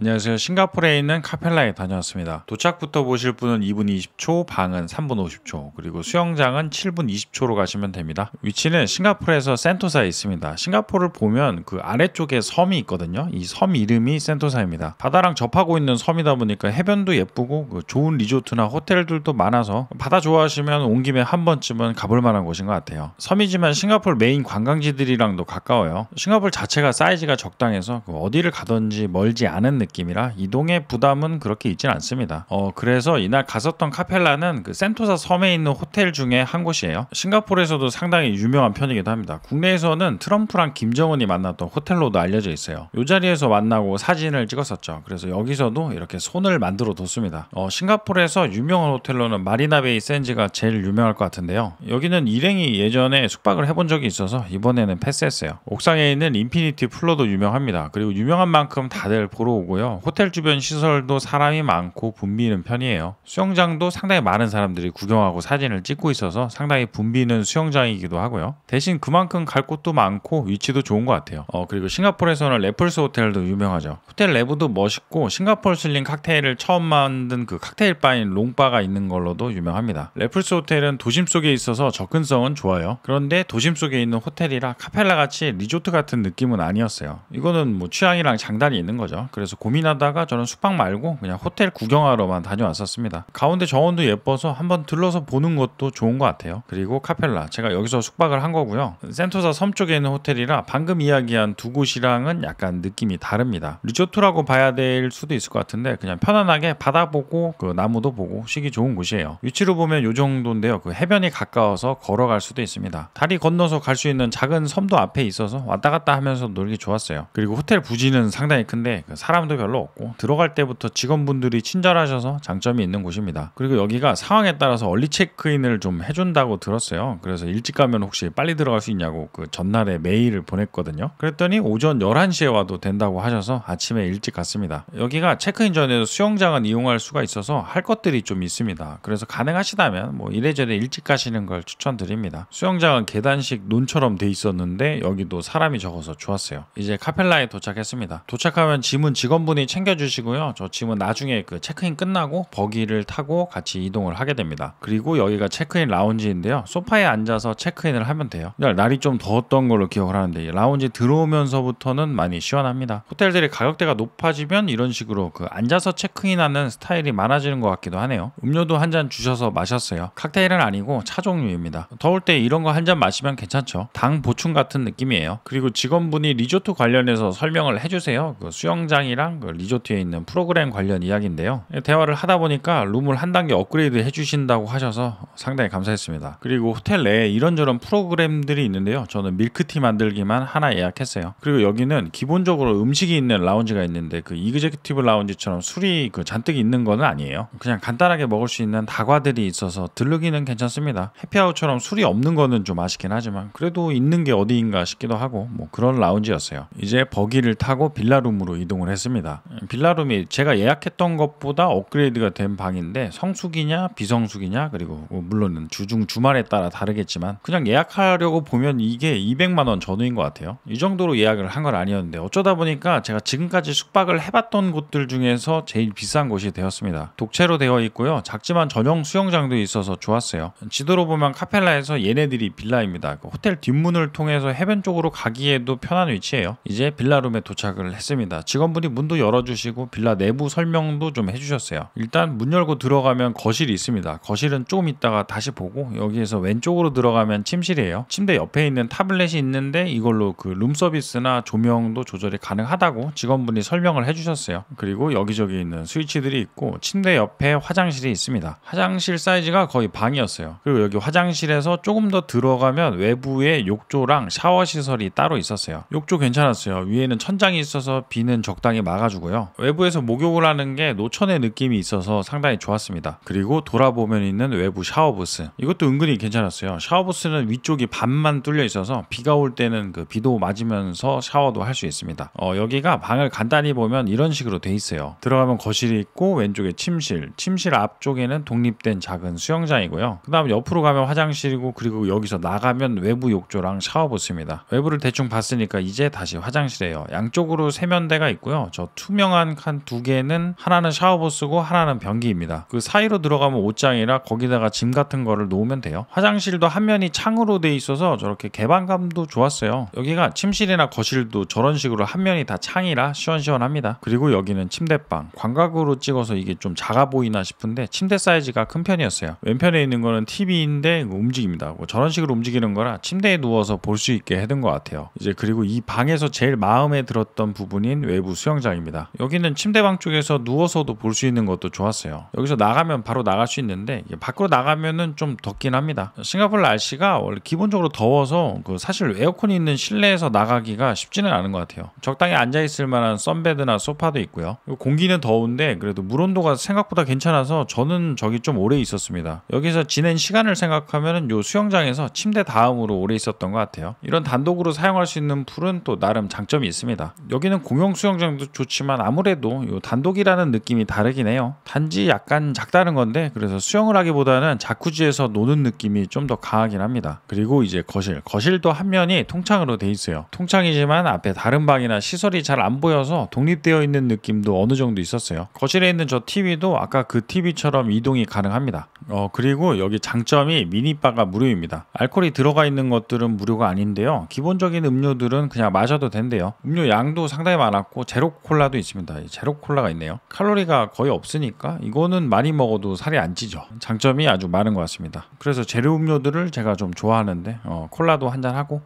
안녕하세요. 싱가포르에 있는 카펠라에 다녀왔습니다. 도착부터 보실 분은 2분 20초, 방은 3분 50초, 그리고 수영장은 7분 20초로 가시면 됩니다. 위치는 싱가포르에서 센토사에 있습니다. 싱가포르를 보면 그 아래쪽에 섬이 있거든요. 이 섬 이름이 센토사입니다. 바다랑 접하고 있는 섬이다 보니까 해변도 예쁘고 좋은 리조트나 호텔들도 많아서 바다 좋아하시면 온 김에 한 번쯤은 가볼 만한 곳인 것 같아요. 섬이지만 싱가포르 메인 관광지들이랑도 가까워요. 싱가포르 자체가 사이즈가 적당해서 어디를 가든지 멀지 않은 느낌이라 이동의 부담은 그렇게 있진 않습니다. 그래서 이날 갔었던 카펠라는 그 센토사 섬에 있는 호텔 중에 한 곳이에요. 싱가포르에서도 상당히 유명한 편이기도 합니다. 국내에서는 트럼프랑 김정은이 만났던 호텔로도 알려져 있어요. 이 자리에서 만나고 사진을 찍었었죠. 그래서 여기서도 이렇게 손을 만들어 뒀습니다. 싱가포르에서 유명한 호텔로는 마리나베이 샌즈가 제일 유명할 것 같은데요. 여기는 일행이 예전에 숙박을 해본 적이 있어서 이번에는 패스했어요. 옥상에 있는 인피니티 풀로도 유명합니다. 그리고 유명한 만큼 다들 보러 오고요. 호텔 주변 시설도 사람이 많고 붐비는 편이에요. 수영장도 상당히 많은 사람들이 구경하고 사진을 찍고 있어서 상당히 붐비는 수영장이기도 하고요. 대신 그만큼 갈 곳도 많고 위치도 좋은 것 같아요. 그리고 싱가포르에서는 레플스 호텔도 유명하죠. 호텔 내부도 멋있고 싱가포르 슬링 칵테일을 처음 만든 그 칵테일 바인 롱바가 있는 걸로도 유명합니다. 레플스 호텔은 도심 속에 있어서 접근성은 좋아요. 그런데 도심 속에 있는 호텔이라 카펠라 같이 리조트 같은 느낌은 아니었어요. 이거는 뭐 취향이랑 장단이 있는 거죠. 그래서 고민하다가 저는 숙박 말고 그냥 호텔 구경하러만 다녀왔었습니다. 가운데 정원도 예뻐서 한번 들러서 보는 것도 좋은 것 같아요. 그리고 카펠라, 제가 여기서 숙박을 한 거고요. 센토사 섬 쪽에 있는 호텔이라 방금 이야기한 두 곳이랑은 약간 느낌이 다릅니다. 리조트라고 봐야 될 수도 있을 것 같은데 그냥 편안하게 바다 보고 그 나무도 보고 쉬기 좋은 곳이에요. 위치로 보면 이 정도인데요. 그 해변이 가까워서 걸어갈 수도 있습니다. 다리 건너서 갈 수 있는 작은 섬도 앞에 있어서 왔다 갔다 하면서 놀기 좋았어요. 그리고 호텔 부지는 상당히 큰데 사람도 별로 없고 들어갈 때부터 직원분들이 친절하셔서 장점이 있는 곳입니다. 그리고 여기가 상황에 따라서 얼리 체크인을 좀 해준다고 들었어요. 그래서 일찍 가면 혹시 빨리 들어갈 수 있냐고 그 전날에 메일을 보냈거든요. 그랬더니 오전 11시에 와도 된다고 하셔서 아침에 일찍 갔습니다. 여기가 체크인 전에도 수영장은 이용할 수가 있어서 할 것들이 좀 있습니다. 그래서 가능하시다면 뭐 이래저래 일찍 가시는 걸 추천드립니다. 수영장은 계단식 논처럼 돼 있었는데 여기도 사람이 적어서 좋았어요. 이제 카펠라에 도착했습니다. 도착하면 짐은 직원분이 챙겨주시고요. 저 짐은 나중에 그 체크인 끝나고 버기를 타고 같이 이동을 하게 됩니다. 그리고 여기가 체크인 라운지인데요. 소파에 앉아서 체크인을 하면 돼요. 날이 좀 더웠던 걸로 기억을 하는데 라운지 들어오면서부터는 많이 시원합니다. 호텔들이 가격대가 높아지면 이런 식으로 그 앉아서 체크인하는 스타일이 많아지는 것 같기도 하네요. 음료도 한 잔 주셔서 마셨어요. 칵테일은 아니고 차 종류입니다. 더울 때 이런 거 한 잔 마시면 괜찮죠. 당 보충 같은 느낌이에요. 그리고 직원분이 리조트 관련해서 설명을 해주세요. 그 수영장이랑 그 리조트에 있는 프로그램 관련 이야기인데요. 대화를 하다 보니까 룸을 한 단계 업그레이드 해주신다고 하셔서 상당히 감사했습니다. 그리고 호텔 내에 이런저런 프로그램들이 있는데요. 저는 밀크티 만들기만 하나 예약했어요. 그리고 여기는 기본적으로 음식이 있는 라운지가 있는데 그 이그제큐티브 라운지처럼 술이 그 잔뜩 있는 건 아니에요. 그냥 간단하게 먹을 수 있는 다과들이 있어서 들르기는 괜찮습니다. 해피아워처럼 술이 없는 거는 좀 아쉽긴 하지만 그래도 있는 게 어디인가 싶기도 하고 뭐 그런 라운지였어요. 이제 버기를 타고 빌라룸으로 이동을 했습니다. 빌라룸이 제가 예약했던 것보다 업그레이드가 된 방인데 성수기냐 비성수기냐 그리고 물론 주중 주말에 따라 다르겠지만 그냥 예약하려고 보면 이게 200만 원 전후인 것 같아요. 이 정도로 예약을 한 건 아니었는데 어쩌다 보니까 제가 지금까지 숙박을 해봤던 곳들 중에서 제일 비싼 곳이 되었습니다. 독채로 되어 있고요. 작지만 전용 수영장도 있어서 좋았어요. 지도로 보면 카펠라에서 얘네들이 빌라입니다. 호텔 뒷문을 통해서 해변 쪽으로 가기에도 편한 위치예요. 이제 빌라룸에 도착을 했습니다. 직원분이 문도 열어주시고 빌라 내부 설명도 좀 해주셨어요. 일단 문 열고 들어가면 거실이 있습니다. 거실은 조금 있다가 다시 보고 여기에서 왼쪽으로 들어가면 침실이에요. 침대 옆에 있는 타블렛이 있는데 이걸로 그 룸서비스나 조명도 조절이 가능하다고 직원분이 설명을 해주셨어요. 그리고 여기저기 있는 스위치들이 있고 침대 옆에 화장실이 있습니다. 화장실 사이즈가 거의 방이었어요. 그리고 여기 화장실에서 조금 더 들어가면 외부에 욕조랑 샤워 시설이 따로 있었어요. 욕조 괜찮았어요. 위에는 천장이 있어서 비는 적당히 막아주고요. 외부에서 목욕을 하는 게 노천의 느낌이 있어서 상당히 좋았습니다. 그리고 돌아보면 있는 외부 샤워부스, 이것도 은근히 괜찮았어요. 샤워부스는 위쪽이 반만 뚫려 있어서 비가 올 때는 그 비도 맞으면서 샤워도 할 수 있습니다. 여기가 방을 간단히 보면 이런 식으로 돼 있어요. 들어가면 거실이 있고 왼쪽에 침실 앞쪽에는 독립된 작은 수영장이고요. 그 다음 옆으로 가면 화장실이고 그리고 여기서 나가면 외부 욕조랑 샤워부스입니다. 외부를 대충 봤으니까 이제 다시 화장실이에요. 양쪽으로 세면대가 있고요. 저 저 투명한 칸 2개는 하나는 샤워부스고 하나는 변기입니다. 그 사이로 들어가면 옷장이라 거기다가 짐 같은 거를 놓으면 돼요. 화장실도 한 면이 창으로 돼 있어서 저렇게 개방감도 좋았어요. 여기가 침실이나 거실도 저런 식으로 한 면이 다 창이라 시원시원합니다. 그리고 여기는 침대방. 광각으로 찍어서 이게 좀 작아 보이나 싶은데 침대 사이즈가 큰 편이었어요. 왼편에 있는 거는 TV인데 움직입니다. 뭐 저런 식으로 움직이는 거라 침대에 누워서 볼 수 있게 해둔 것 같아요. 이제 그리고 이 방에서 제일 마음에 들었던 부분인 외부 수영장입니다. 여기는 침대방 쪽에서 누워서도 볼 수 있는 것도 좋았어요. 여기서 나가면 바로 나갈 수 있는데 밖으로 나가면은 좀 덥긴 합니다. 싱가포르 날씨가 원래 기본적으로 더워서 사실 에어컨이 있는 실내에서 나가기가 쉽지는 않은 것 같아요. 적당히 앉아있을 만한 썬베드나 소파도 있고요. 공기는 더운데 그래도 물 온도가 생각보다 괜찮아서 저는 저기 좀 오래 있었습니다. 여기서 지낸 시간을 생각하면 요 수영장에서 침대 다음으로 오래 있었던 것 같아요. 이런 단독으로 사용할 수 있는 풀은 또 나름 장점이 있습니다. 여기는 공용 수영장도 좋지만 아무래도 요 단독이라는 느낌이 다르긴 해요. 단지 약간 작다는 건데 그래서 수영을 하기보다는 자쿠지에서 노는 느낌이 좀 더 강하긴 합니다. 그리고 이제 거실도 한 면이 통창으로 돼 있어요. 통창이지만 앞에 다른 방이나 시설이 잘 안 보여서 독립되어 있는 느낌도 어느 정도 있었어요. 거실에 있는 저 TV도 아까 그 TV처럼 이동이 가능합니다. 그리고 여기 장점이 미니바가 무료입니다. 알코올이 들어가 있는 것들은 무료가 아닌데요. 기본적인 음료들은 그냥 마셔도 된대요. 음료 양도 상당히 많았고 제로 콜라도 있습니다. 제로 콜라가 있네요. 칼로리가 거의 없으니까 이거는 많이 먹어도 살이 안 찌죠. 장점이 아주 많은 것 같습니다. 그래서 제로 음료들을 제가 좀 좋아하는데 콜라도 한잔 하고.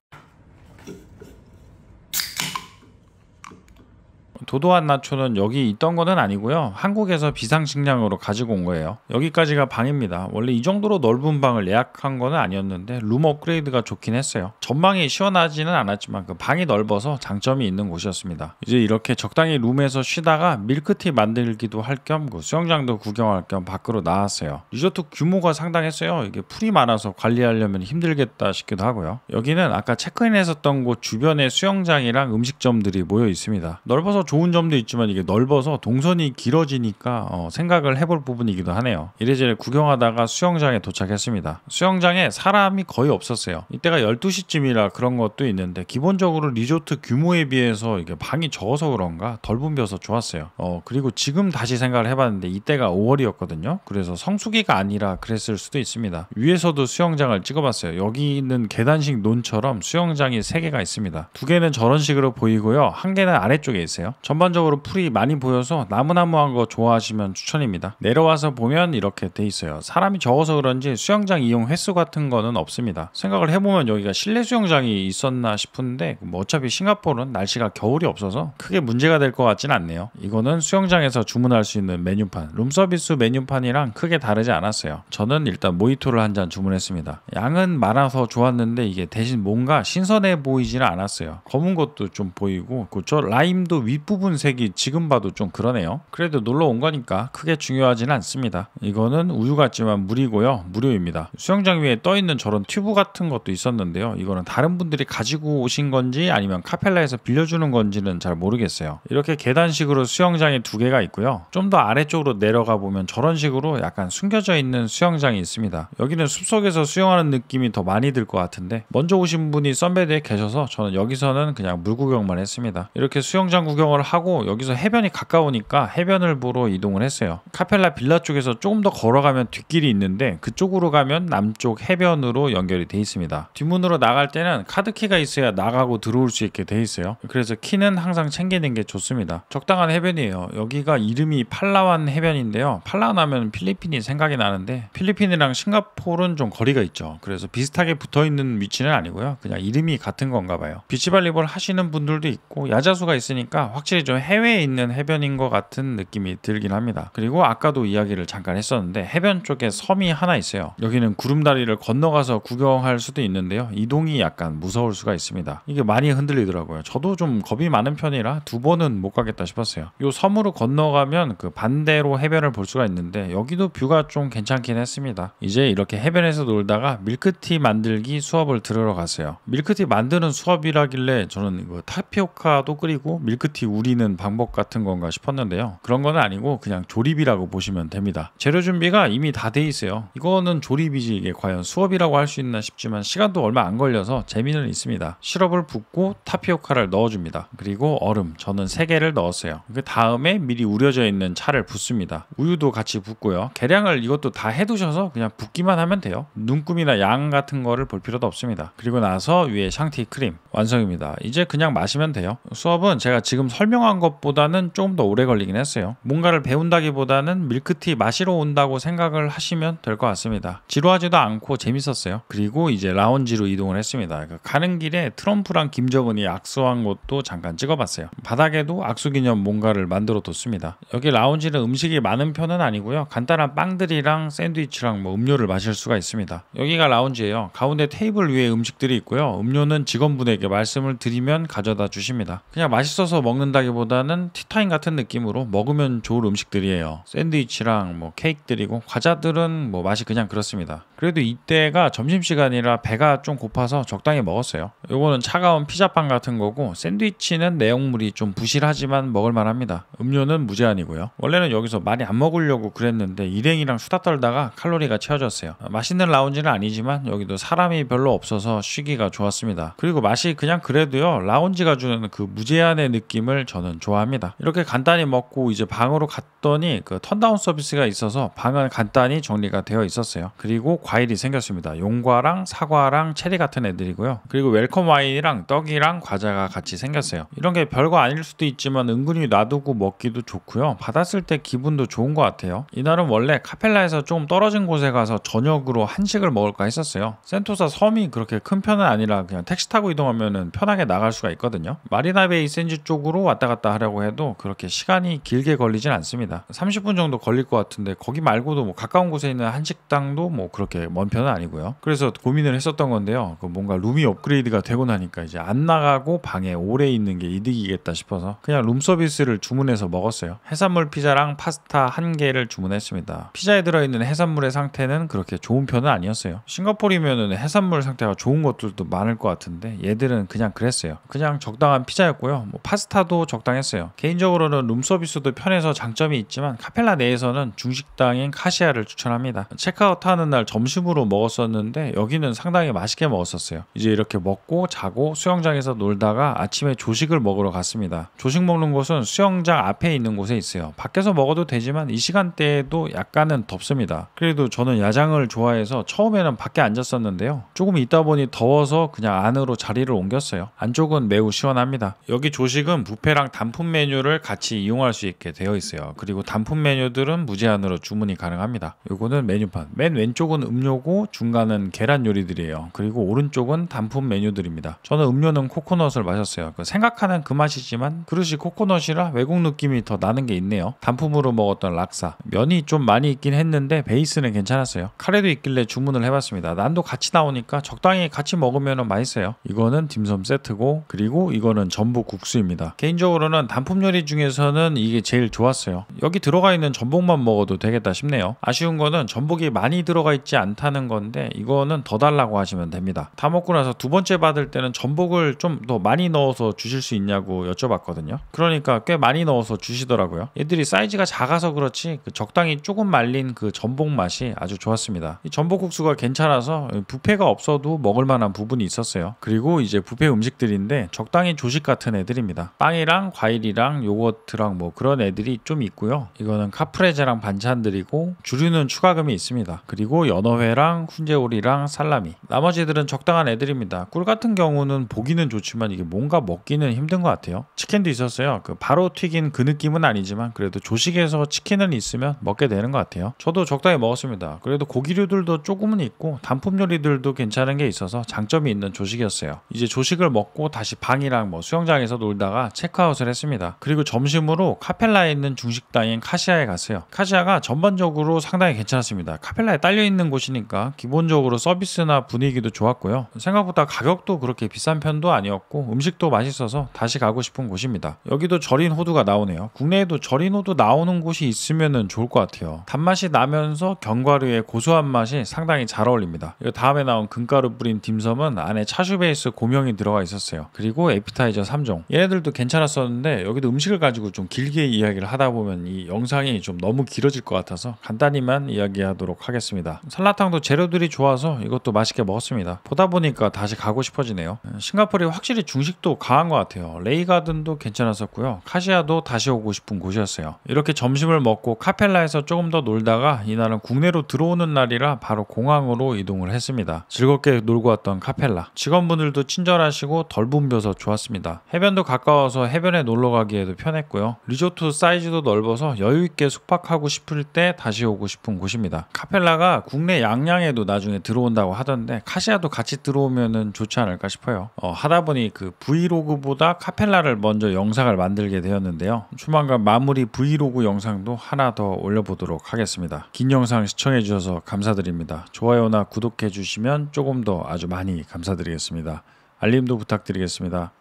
도도한 나초는 여기 있던 거는 아니고요. 한국에서 비상식량으로 가지고 온 거예요. 여기까지가 방입니다. 원래 이 정도로 넓은 방을 예약한 거는 아니었는데 룸 업그레이드가 좋긴 했어요. 전망이 시원하지는 않았지만 그 방이 넓어서 장점이 있는 곳이었습니다. 이제 이렇게 적당히 룸에서 쉬다가 밀크티 만들기도 할 겸 그 수영장도 구경할 겸 밖으로 나왔어요. 리조트 규모가 상당했어요. 이게 풀이 많아서 관리하려면 힘들겠다 싶기도 하고요. 여기는 아까 체크인했었던 곳 주변에 수영장이랑 음식점들이 모여 있습니다. 넓어서 좋은 점도 있지만 이게 넓어서 동선이 길어지니까 생각을 해볼 부분이기도 하네요. 이래저래 구경하다가 수영장에 도착했습니다. 수영장에 사람이 거의 없었어요. 이때가 12시쯤이라 그런 것도 있는데 기본적으로 리조트 규모에 비해서 이게 방이 적어서 그런가 덜 붐벼서 좋았어요. 그리고 지금 다시 생각을 해봤는데 이때가 5월이었거든요. 그래서 성수기가 아니라 그랬을 수도 있습니다. 위에서도 수영장을 찍어봤어요. 여기 있는 계단식 논처럼 수영장이 3개가 있습니다. 2개는 저런 식으로 보이고요. 1개는 아래쪽에 있어요. 전반적으로 풀이 많이 보여서 나무나무한 거 좋아하시면 추천입니다. 내려와서 보면 이렇게 돼 있어요. 사람이 적어서 그런지 수영장 이용 횟수 같은 거는 없습니다. 생각을 해보면 여기가 실내 수영장이 있었나 싶은데 어차피 싱가포르는 날씨가 겨울이 없어서 크게 문제가 될 것 같진 않네요. 이거는 수영장에서 주문할 수 있는 메뉴판, 룸서비스 메뉴판이랑 크게 다르지 않았어요. 저는 일단 모히토를 한 잔 주문했습니다. 양은 많아서 좋았는데 이게 대신 뭔가 신선해 보이지는 않았어요. 검은 것도 좀 보이고 저 라임도 윗부분 색이 지금 봐도 좀 그러네요. 그래도 놀러 온 거니까 크게 중요하지는 않습니다. 이거는 우유 같지만 물이고요. 무료입니다. 수영장 위에 떠있는 저런 튜브 같은 것도 있었는데요. 이거는 다른 분들이 가지고 오신 건지 아니면 카펠라에서 빌려주는 건지는 잘 모르겠어요. 이렇게 계단식으로 수영장이 2개가 있고요. 좀 더 아래쪽으로 내려가 보면 저런 식으로 약간 숨겨져 있는 수영장이 있습니다. 여기는 숲속에서 수영하는 느낌이 더 많이 들 것 같은데 먼저 오신 분이 선베드에 계셔서 저는 여기서는 그냥 물 구경만 했습니다. 이렇게 수영장 구경을 하고 여기서 해변이 가까우니까 해변을 보러 이동을 했어요. 카펠라 빌라 쪽에서 조금 더 걸어가면 뒷길이 있는데 그쪽으로 가면 남쪽 해변으로 연결이 돼 있습니다. 뒷문으로 나갈 때는 카드키가 있어야 나가고 들어올 수 있게 돼 있어요. 그래서 키는 항상 챙기는 게 좋습니다. 적당한 해변이에요. 여기가 이름이 팔라완 해변인데요. 팔라완 하면 필리핀이 생각이 나는데 필리핀이랑 싱가포르는 좀 거리가 있죠. 그래서 비슷하게 붙어있는 위치는 아니고요. 그냥 이름이 같은 건가 봐요. 비치발리볼 하시는 분들도 있고 야자수가 있으니까 확실히 좀 해외에 있는 해변인 것 같은 느낌이 들긴 합니다. 그리고 아까도 이야기를 잠깐 했었는데 해변 쪽에 섬이 하나 있어요. 여기는 구름다리를 건너가서 구경할 수도 있는데요. 이동이 약간 무서울 수가 있습니다. 이게 많이 흔들리더라고요. 저도 좀 겁이 많은 편이라 2번은 못 가겠다 싶었어요. 요 섬으로 건너가면 그 반대로 해변을 볼 수가 있는데 여기도 뷰가 좀 괜찮긴 했습니다. 이제 이렇게 해변에서 놀다가 밀크티 만들기 수업을 들으러 갔어요. 밀크티 만드는 수업이라길래 저는 이거 타피오카도 끓이고 밀크티 우리 우리는 방법 같은 건가 싶었는데요. 그런 건 아니고 그냥 조립이라고 보시면 됩니다. 재료 준비가 이미 다 돼 있어요. 이거는 조립이지 이게 과연 수업이라고 할 수 있나 싶지만 시간도 얼마 안 걸려서 재미는 있습니다. 시럽을 붓고 타피오카를 넣어줍니다. 그리고 얼음, 저는 3개를 넣었어요. 그 다음에 미리 우려져 있는 차를 붓습니다. 우유도 같이 붓고요. 계량을 이것도 다 해두셔서 그냥 붓기만 하면 돼요. 눈금이나 양 같은 거를 볼 필요도 없습니다. 그리고 나서 위에 샹티 크림 완성입니다. 이제 그냥 마시면 돼요. 수업은 제가 지금 설명한 것보다는 조금 더 오래 걸리긴 했어요. 뭔가를 배운다기보다는 밀크티 마시러 온다고 생각을 하시면 될 것 같습니다. 지루하지도 않고 재밌었어요. 그리고 이제 라운지로 이동을 했습니다. 가는 길에 트럼프랑 김정은이 악수한 것도 잠깐 찍어봤어요. 바닥에도 악수 기념 뭔가를 만들어 뒀습니다. 여기 라운지는 음식이 많은 편은 아니고요. 간단한 빵들이랑 샌드위치랑 뭐 음료를 마실 수가 있습니다. 여기가 라운지예요. 가운데 테이블 위에 음식들이 있고요. 음료는 직원분에게 말씀을 드리면 가져다 주십니다. 그냥 맛있어서 먹는다기보다는 티타임 같은 느낌으로 먹으면 좋을 음식들이에요. 샌드위치랑 뭐 케이크들이고 과자들은 뭐 맛이 그냥 그렇습니다. 그래도 이때가 점심시간이라 배가 좀 고파서 적당히 먹었어요. 요거는 차가운 피자빵 같은 거고 샌드위치는 내용물이 좀 부실하지만 먹을만 합니다. 음료는 무제한이고요. 원래는 여기서 많이 안 먹으려고 그랬는데 일행이랑 수다 떨다가 칼로리가 채워졌어요. 맛있는 라운지는 아니지만 여기도 사람이 별로 없어서 쉬기가 좋았습니다. 그리고 맛이 그냥 그래도요. 라운지가 주는 그 무제한의 느낌을 저는 좋아합니다. 이렇게 간단히 먹고 이제 방으로 갔더니 그 턴다운 서비스가 있어서 방은 간단히 정리가 되어 있었어요. 그리고 과일이 생겼습니다. 용과랑 사과랑 체리 같은 애들이고요. 그리고 웰컴 와인이랑 떡이랑 과자가 같이 생겼어요. 이런 게 별거 아닐 수도 있지만 은근히 놔두고 먹기도 좋고요. 받았을 때 기분도 좋은 것 같아요. 이날은 원래 카펠라에서 좀 떨어진 곳에 가서 저녁으로 한식을 먹을까 했었어요. 센토사 섬이 그렇게 큰 편은 아니라 그냥 택시 타고 이동하면 편하게 나갈 수가 있거든요. 마리나베이 샌즈 쪽으로 왔다 갔다 하려고 해도 그렇게 시간이 길게 걸리진 않습니다. 30분 정도 걸릴 것 같은데 거기 말고도 뭐 가까운 곳에 있는 한식당도 뭐 그렇게 먼 편은 아니고요. 그래서 고민을 했었던 건데요. 뭔가 룸이 업그레이드가 되고 나니까 이제 안 나가고 방에 오래 있는 게 이득이겠다 싶어서 그냥 룸 서비스를 주문해서 먹었어요. 해산물 피자랑 파스타 1개를 주문했습니다. 피자에 들어있는 해산물의 상태는 그렇게 좋은 편은 아니었어요. 싱가포르면은 해산물 상태가 좋은 것들도 많을 것 같은데 얘들은 그냥 그랬어요. 그냥 적당한 피자였고요. 뭐 파스타도 적당했어요. 개인적으로는 룸 서비스도 편해서 장점이 있지만 카펠라 내에서는 중식당인 카시아를 추천합니다. 체크아웃하는 날 점심으로 먹었었는데 여기는 상당히 맛있게 먹었었어요. 이제 이렇게 먹고 자고 수영장에서 놀다가 아침에 조식을 먹으러 갔습니다. 조식 먹는 곳은 수영장 앞에 있는 곳에 있어요. 밖에서 먹어도 되지만 이 시간대에도 약간은 덥습니다. 그래도 저는 야장을 좋아해서 처음에는 밖에 앉았었는데요. 조금 있다 보니 더워서 그냥 안으로 자리를 옮겼어요. 안쪽은 매우 시원합니다. 여기 조식은 뷔페랑 단품 메뉴를 같이 이용할 수 있게 되어 있어요. 그리고 단품 메뉴들은 무제한으로 주문이 가능합니다. 요거는 메뉴판. 맨 왼쪽은 음료고 중간은 계란 요리들이에요. 그리고 오른쪽은 단품 메뉴들입니다. 저는 음료는 코코넛을 마셨어요. 생각하는 그 맛이지만 그릇이 코코넛이라 외국 느낌이 더 나는 게 있네요. 단품으로 먹었던 락사. 면이 좀 많이 있긴 했는데 베이스는 괜찮았어요. 카레도 있길래 주문을 해봤습니다. 난도 같이 나오니까 적당히 같이 먹으면 맛있어요. 이거는 딤섬 세트고 그리고 이거는 전복 국수입니다. 개인적으로는 단품 요리 중에서는 이게 제일 좋았어요. 여기 들어가 있는 전복만 먹어도 되겠다 싶네요. 아쉬운 거는 전복이 많이 들어가 있지 않다는 건데 이거는 더 달라고 하시면 됩니다. 다 먹고 나서 두 번째 받을 때는 전복을 좀 더 많이 넣어서 주실 수 있냐고 여쭤봤거든요. 그러니까 꽤 많이 넣어서 주시더라고요. 얘들이 사이즈가 작아서 그렇지 적당히 조금 말린 그 전복 맛이 아주 좋았습니다. 이 전복국수가 괜찮아서 뷔페가 없어도 먹을 만한 부분이 있었어요. 그리고 이제 뷔페 음식들인데 적당히 조식 같은 애들입니다. 빵이랑 과일이랑 요거트랑 뭐 그런 애들이 좀 있고요. 이거는 카프레제랑 반찬들이고 주류는 추가금이 있습니다. 그리고 연어회랑 훈제오리랑 살라미. 나머지들은 적당한 애들입니다. 꿀 같은 경우는 보기는 좋지만 이게 뭔가 먹기는 힘든 것 같아요. 치킨도 있었어요. 바로 튀긴 그 느낌은 아니지만 그래도 조식에서 치킨은 있으면 먹게 되는 것 같아요. 저도 적당히 먹었습니다. 그래도 고기류들도 조금은 있고 단품 요리들도 괜찮은 게 있어서 장점이 있는 조식이었어요. 이제 조식을 먹고 다시 방이랑 뭐 수영장에서 놀다가 체크아웃을 했습니다. 그리고 점심으로 카펠라에 있는 중식당인 카시아에 갔어요. 카시아가 전반적으로 상당히 괜찮았습니다. 카펠라에 딸려있는 곳이니까 기본적으로 서비스나 분위기도 좋았고요. 생각보다 가격도 그렇게 비싼 편도 아니었고 음식도 맛있어서 다시 가고 싶은 곳입니다. 여기도 절인 호두가 나오네요. 국내에도 절인 호두 나오는 곳이 있으면 좋을 것 같아요. 단맛이 나면서 견과류의 고소한 맛이 상당히 잘 어울립니다. 다음에 나온 금가루 뿌린 딤섬은 안에 차슈 베이스 고명이 들어가 있었어요. 그리고 에피타이저 3종. 얘네들도 괜찮았습니다. 좋았었는데 여기도 음식을 가지고 좀 길게 이야기를 하다 보면 이 영상이 좀 너무 길어질 것 같아서 간단히만 이야기하도록 하겠습니다. 설라탕도 재료들이 좋아서 이것도 맛있게 먹었습니다. 보다 보니까 다시 가고 싶어지네요. 싱가포르이 확실히 중식도 강한 것 같아요. 레이가든도 괜찮았었고요. 카시아도 다시 오고 싶은 곳이었어요. 이렇게 점심을 먹고 카펠라에서 조금 더 놀다가 이날은 국내로 들어오는 날이라 바로 공항으로 이동을 했습니다. 즐겁게 놀고 왔던 카펠라. 직원분들도 친절하시고 덜 붐벼서 좋았습니다. 해변도 가까워서 해변에 놀러 가기에도 편했고요. 리조트 사이즈도 넓어서 여유있게 숙박하고 싶을 때 다시 오고 싶은 곳입니다. 카펠라가 국내 양양에도 나중에 들어온다고 하던데 카시아도 같이 들어오면 좋지 않을까 싶어요. 하다 보니 그 브이로그보다 카펠라를 먼저 영상을 만들게 되었는데요. 조만간 마무리 브이로그 영상도 하나 더 올려보도록 하겠습니다. 긴 영상 시청해주셔서 감사드립니다. 좋아요나 구독해주시면 조금 더 아주 많이 감사드리겠습니다. 알림도 부탁드리겠습니다.